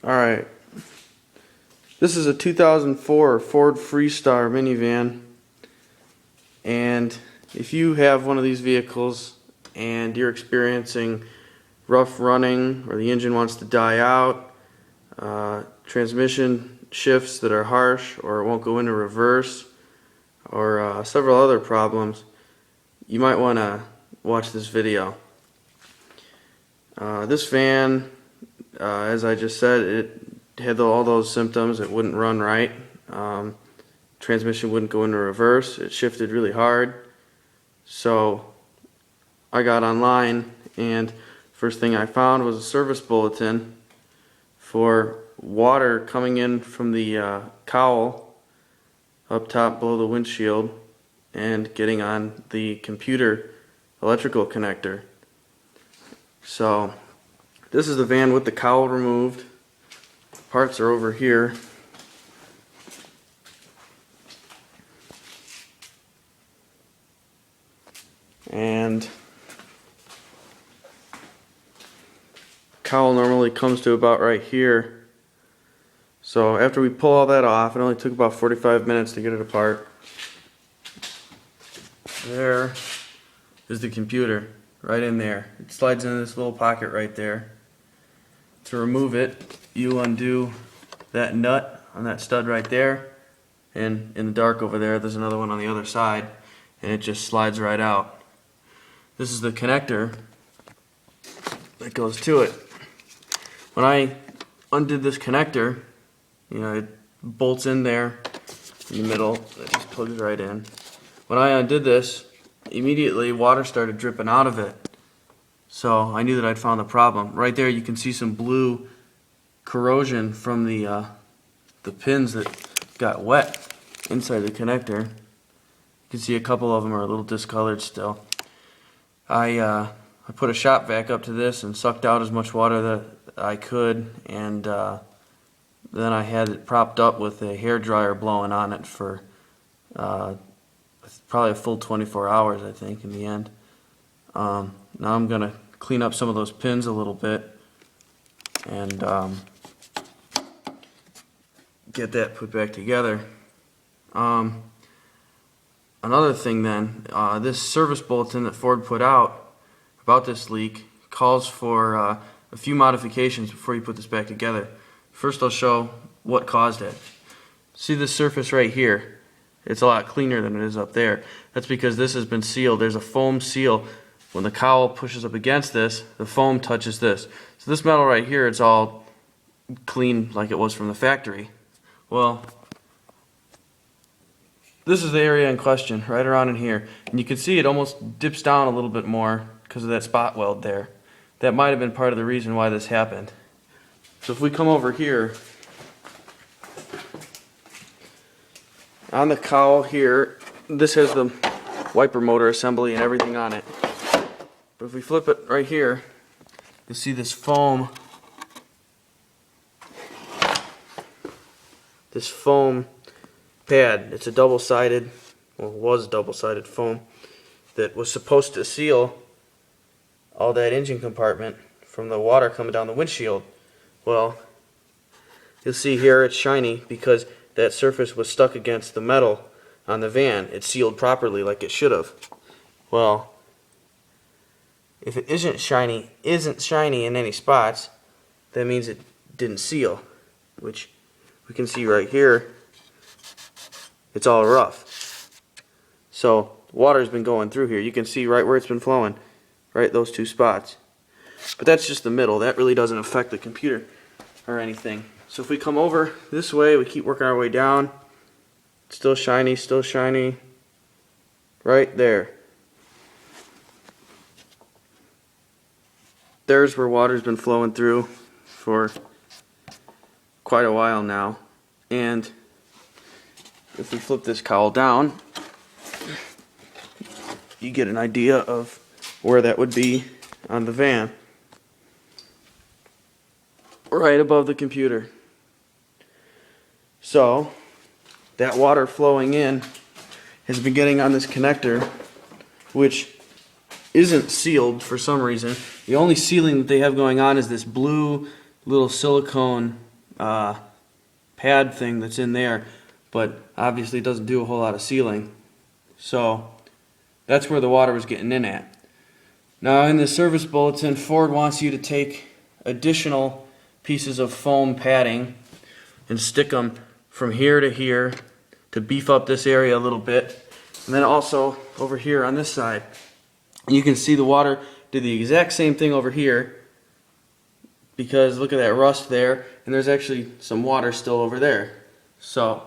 Alright, this is a 2004 Ford Freestar minivan, and if you have one of these vehicles and you're experiencing rough running, or the engine wants to die out, transmission shifts that are harsh, or it won't go into reverse, or several other problems, you might want to watch this video. This van, as I just said, it had all those symptoms. It wouldn't run right. Transmission wouldn't go into reverse. It shifted really hard. So I got online, and first thing I found was a service bulletin for water coming in from the cowl up top below the windshield and getting on the computer electrical connector. So this is the van with the cowl removed. Parts are over here. And cowl normally comes to about right here. So after we pull all that off, it only took about 45 minutes to get it apart. There is the computer, right in there. It slides into this little pocket right there. To remove it, you undo that nut on that stud right there, and in the dark over there's another one on the other side, and it just slides right out. This is the connector that goes to it. When I undid this connector, it bolts in there in the middle. It just plugs right in. When I undid this, immediately water started dripping out of it. So I knew that I'd found the problem. Right there you can see some blue corrosion from the pins that got wet inside the connector. You can see a couple of them are a little discolored still. I put a shop vac up to this and sucked out as much water that I could, and then I had it propped up with a hair dryer blowing on it for probably a full 24 hours, I think, in the end. Now I'm going to clean up some of those pins a little bit and get that put back together. Another thing then, this service bulletin that Ford put out about this leak calls for a few modifications before you put this back together. First I'll show what caused it. See this surface right here? It's a lot cleaner than it is up there. That's because this has been sealed. There's a foam seal. When the cowl pushes up against this, the foam touches this. So this metal right here, it's all clean like it was from the factory. Well, this is the area in question, right around in here. And you can see it almost dips down a little bit more because of that spot weld there. That might have been part of the reason why this happened. So if we come over here, on the cowl here, this has the wiper motor assembly and everything on it. But if we flip it right here, you'll see this foam. This foam pad. It's a double-sided, well, it was double-sided foam that was supposed to seal all that engine compartment from the water coming down the windshield. Well, you'll see here it's shiny because that surface was stuck against the metal on the van. It sealed properly like it should have. Well, if it isn't shiny in any spots, that means it didn't seal, which we can see right here. It's all rough. So water's been going through here. You can see right where it's been flowing, right those two spots. But that's just the middle. That really doesn't affect the computer or anything. So if we come over this way, we keep working our way down. Still shiny, right there. There's where water's been flowing through for quite a while now. And if we flip this cowl down, you get an idea of where that would be on the van. Right above the computer. So that water flowing in has been getting on this connector, which isn't sealed for some reason. The only sealing that they have going on is this blue little silicone pad thing that's in there, but obviously it doesn't do a whole lot of sealing. So that's where the water was getting in at. Now in the service bulletin, Ford wants you to take additional pieces of foam padding and stick them from here to here to beef up this area a little bit. And then also over here on this side, you can see the water did the exact same thing over here, because look at that rust there, and there's actually some water still over there. So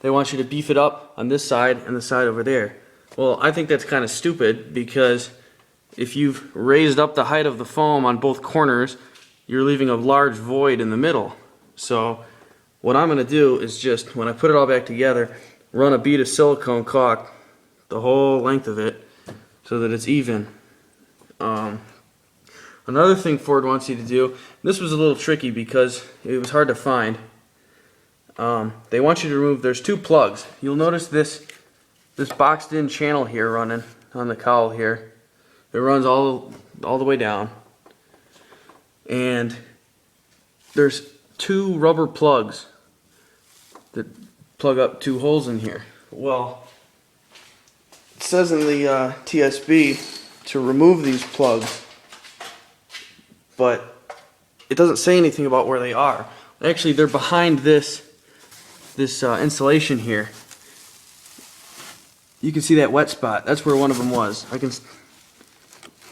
they want you to beef it up on this side and the side over there. Well, I think that's kind of stupid, because if you've raised up the height of the foam on both corners, you're leaving a large void in the middle. So what I'm going to do is just, when I put it all back together, run a bead of silicone caulk the whole length of it so that it's even. Another thing Ford wants you to do, this was a little tricky because it was hard to find. They want you to remove, there's two plugs. You'll notice this boxed in channel here running on the cowl here. It runs all the way down. And there's two rubber plugs that plug up two holes in here. Well, it says in the TSB to remove these plugs, but it doesn't say anything about where they are. Actually, they're behind this insulation here. You can see that wet spot. That's where one of them was. I can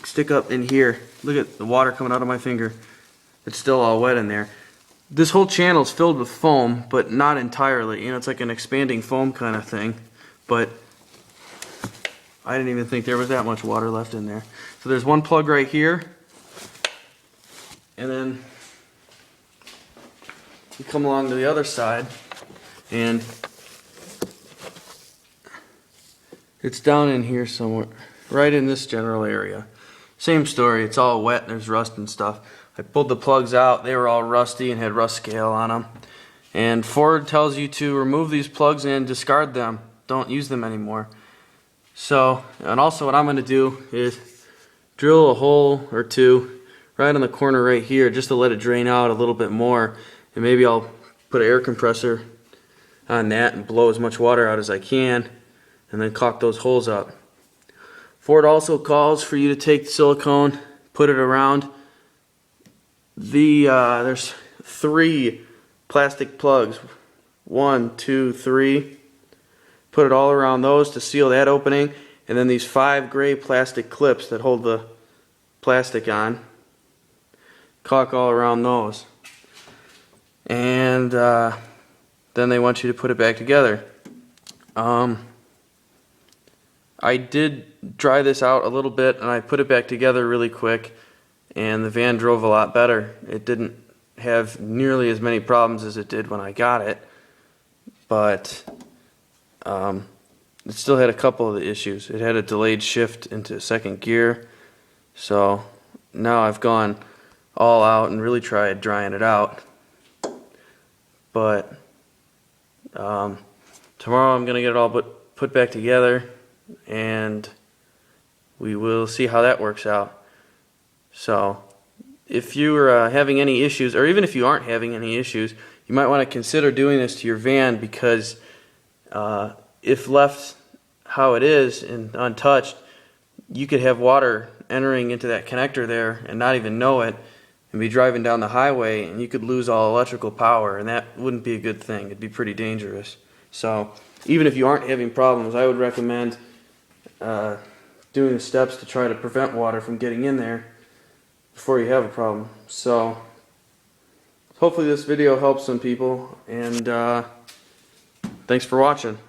stick up in here. Look at the water coming out of my finger. It's still all wet in there. This whole channel is filled with foam, but not entirely. You know, it's like an expanding foam kind of thing. But I didn't even think there was that much water left in there. So there's one plug right here. And then you come along to the other side, and it's down in here somewhere, right in this general area. Same story, it's all wet, there's rust and stuff. I pulled the plugs out, they were all rusty and had rust scale on them. And Ford tells you to remove these plugs and discard them. Don't use them anymore. So, and also what I'm going to do is drill a hole or two right on the corner right here just to let it drain out a little bit more. And maybe I'll put an air compressor on that and blow as much water out as I can, and then caulk those holes up. Ford also calls for you to take the silicone, put it around there's 3 plastic plugs, 1, 2, 3. Put it all around those to seal that opening, and then these 5 gray plastic clips that hold the plastic on. Caulk all around those, and then they want you to put it back together. I did dry this out a little bit, and I put it back together really quick, and the van drove a lot better. It didn't have nearly as many problems as it did when I got it, but it still had a couple of the issues. It had a delayed shift into second gear, so now I've gone all out and really tried drying it out. But tomorrow I'm going to get it all put back together, and we will see how that works out. So if you're having any issues, or even if you aren't having any issues, you might want to consider doing this to your van, because if left how it is and untouched, you could have water entering into that connector there and not even know it, and be driving down the highway, and you could lose all electrical power, and that wouldn't be a good thing. It'd be pretty dangerous. So even if you aren't having problems, I would recommend doing the steps to try to prevent water from getting in there before you have a problem. So hopefully this video helps some people, and thanks for watching.